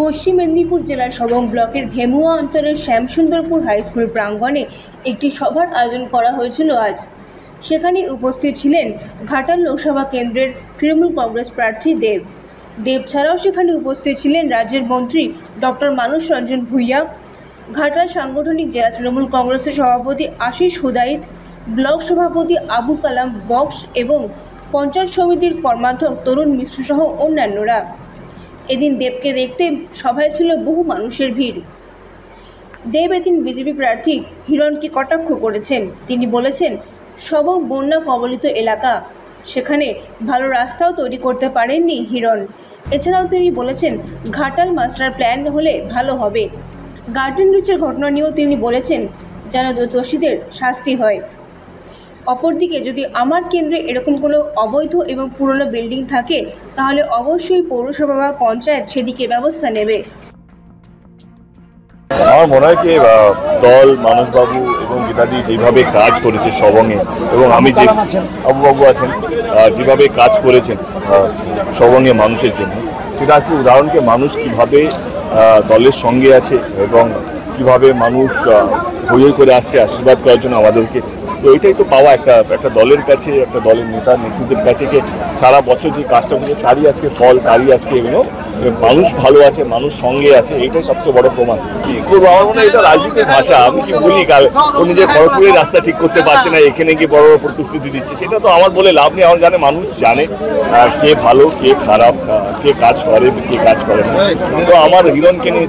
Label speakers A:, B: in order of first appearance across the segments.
A: পশ্চিম মেদিনীপুর জেলার সবং ব্লকের ভেমুয়া অঞ্চলের শ্যামসুন্দরপুর হাই স্কুল প্রাঙ্গণে একটি সভার আয়োজন করা হয়েছিল আজ। সেখানে উপস্থিত ছিলেন ঘাটাল লোকসভা কেন্দ্রের তৃণমূল কংগ্রেস প্রার্থী দেব ছাড়াও সেখানে উপস্থিত ছিলেন রাজ্যের মন্ত্রী ডক্টর মানস রঞ্জন ভূঁইয়া, ঘাটাল সাংগঠনিক জেলা তৃণমূল কংগ্রেসের সভাপতি আশিস হুদাইত, ব্লক সভাপতি আবু কালাম বক্স এবং পঞ্চায়েত সমিতির কর্মাধ্যক্ষ তরুণ মিশ্র সহ অন্যান্যরা। এদিন দেবকে দেখতে সভায় ছিল বহু মানুষের ভিড়। দেব এদিন বিজেপি প্রার্থী হিরণকে কটাক্ষ করেছেন। তিনি বলেছেন, সবং বন্যা কবলিত এলাকা, সেখানে ভালো রাস্তাও তৈরি করতে পারেননি হিরণ। এছাড়াও তিনি বলেছেন, ঘাটাল মাস্টার প্ল্যান হলে ভালো হবে। গার্ডেন রিচের ঘটনা নিয়েও তিনি বলেছেন, যেন দোষীদের শাস্তি হয়। অপরদিকে যদি আমার কেন্দ্রে এরকম কোনো অবৈধ এবং পুরনো বিল্ডিং থাকে তাহলে অবশ্যই পৌরসভা বা পঞ্চায়েত সেদিকে ব্যবস্থা নেবে।
B: আমার মনে হয় কি দল মানসবাবু এবং গীতাদি যেভাবে কাজ করেছে সবংয়ে, এবং আমি যে আবুবাবু আছেন যেভাবে কাজ করেছেন সবংয়ে মানুষের জন্য, সেটা আজকে উদাহরণকে মানুষ কিভাবে দলের সঙ্গে আছে এবং কিভাবে মানুষ হই করে আসছে আশীর্বাদ করার জন্য আমাদেরকে। তো এটাই তো পাওয়া একটা দলের কাছে, একটা দলের নেতা নেতৃত্বের কাছে সারা বছর যে কাজটা করে তারই আজকে ফল, তারই আজকে এগুলো মানুষ ভালো আছে, মানুষ সঙ্গে আছে, এইটাই সবচেয়ে বড় প্রমাণ। কি করবো, আমার মনে হয় এটা রাজনীতির ভাষা। আমি কি বলি, কাল ও নিজের খড়গপুরের রাস্তা ঠিক করতে পারছে না, এখানে গিয়ে বড় বড় প্রতিশ্রুতি দিচ্ছে, সেটা তো আমার বলে লাভ নেই। আমার জানে, মানুষ জানে কে ভালো কে খারাপ, কে কাজ করে কে কাজ করে না। তো আমার হিরণকে নিয়ে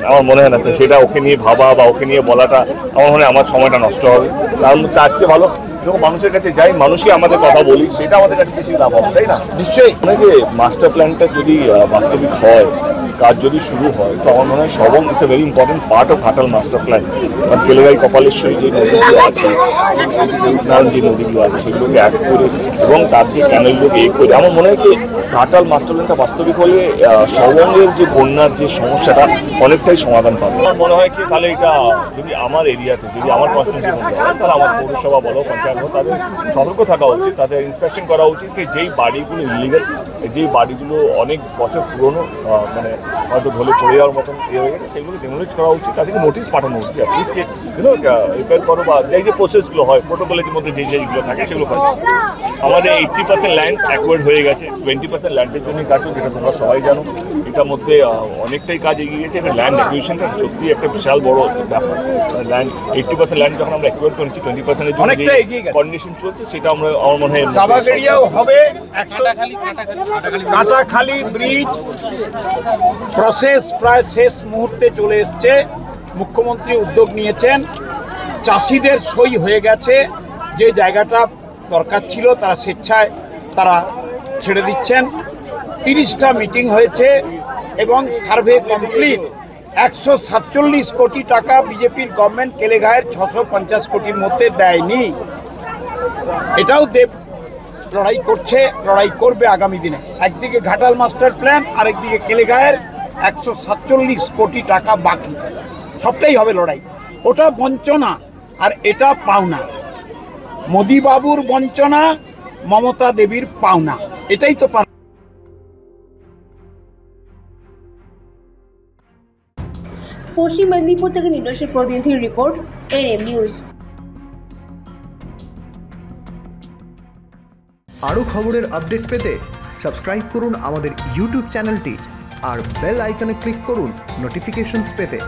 B: আমার মনে হয় না সেটা ওকে নিয়ে ভাবা বা ওকে নিয়ে বলাটা আমার মনে হয় আমার সময়টা নষ্ট হবে। কারণ তার চেয়ে ভালো যখন মানুষের কাছে যাই, মানুষকে আমাদের কথা বলি, সেটা আমাদের কাছে বেশি লাভ হবে, তাই না? নিশ্চয়ই মানে যে মাস্টার প্ল্যানটা যদি বাস্তবিক হয়, কাজ যদি শুরু হয়, তো আমার মনে হয় Sabang it's a very important part of Ghatal master plan. কারণ কেলেগাই কপালেশ্বরী যে নদীগুলো আছে, উত্তরায়ণ যে নদীগুলো আছে, সেগুলোকে এক করে এবং তার যে ক্যানেলগুলোকে এক করে, আমার মনে হয় কি ঘাটাল মাস্টার প্ল্যানটা বাস্তবিক হলে সবংয়ের যে বন্যার যে সমস্যাটা অনেকটাই সমাধান পাবে। আমার মনে হয় কি তাহলে এটা যদি আমার এরিয়াতে, যদি আমার কনস্টিটিউন্সির মধ্যে হয়, তাহলে আমার পৌরসভা বলো পঞ্চায়েত বলো, তাদের সতর্ক থাকা উচিত, তাদের ইন্সপেকশন করা উচিত যে যেই বাড়িগুলো ইলিগাল, যেই বাড়িগুলো অনেক বছর পুরনো, মানে হয়তো ঢলে পড়ে যাওয়ার মতন হয়ে গেছে, সেগুলো ডেমোলিশ করা উচিত, তাদেরকে নোটিশ পাঠানো উচিত, অ্যাটলিস্টকে রিপেয়ার করো বা যে প্রসেসগুলো হয় প্রোটোকলের মধ্যে যেগুলো থাকে সেগুলো হয়। আমাদের 80% ল্যান্ড অ্যাকোয়ার্ড হয়ে গেছে, 20% ল্যান্ডের জন্যই কাজ হোক, এটা তোমরা সবাই জানো। এটার মধ্যে অনেকটাই কাজ এগিয়ে গেছে। এটা ল্যান্ড অ্যাকুইজিশনটা সত্যি একটা বিশাল বড় ব্যাপার। ল্যান্ড 80% ল্যান্ড যখন আমরা অ্যাকোয়ার করেছি, 20%-এর জন্য যে কন্ডিশন চলছে সেটা আমরা আমার মনে হয়
C: দাবাগেড়িয়াও হবে। কাটাখালি ব্রিজ প্রসেস প্রায় শেষ মুহূর্তে চলে এসছে। মুখ্যমন্ত্রী উদ্যোগ নিয়েছেন, চাষিদের সই হয়ে গেছে, যে জায়গাটা দরকার ছিল তারা স্বেচ্ছায় তারা ছেড়ে দিচ্ছেন। 30টা মিটিং হয়েছে এবং সার্ভে কমপ্লিট। 147 কোটি টাকা বিজেপির গভর্নমেন্ট কেলেঘায়ের 650 কোটির মধ্যে দেয়নি। এটাও দেব লড়াই করছে, লড়াই করবে আগামী দিনে। একদিকে ঘাটাল মাস্টার প্ল্যান, আরেকদিকে কেলেঘায়ের 147 কোটি টাকা বাকি, সবটাই হবে লড়াই। ওটা বঞ্চনা আর এটা পাওনা। মোদি বাবুর বঞ্চনা, মমতা দেবীর পাওনা, এটাই তো।
A: পশ্চিম মেদিনীপুর থেকে নির্দোষী প্রতিনিধির রিপোর্ট, এনএম নিউজ।
D: আরও খবরের আপডেট পেতে সাবস্ক্রাইব করুন আমাদের ইউটিউব চ্যানেলটি আর বেল আইকনে ক্লিক করুন নোটিফিকেশনস পেতে।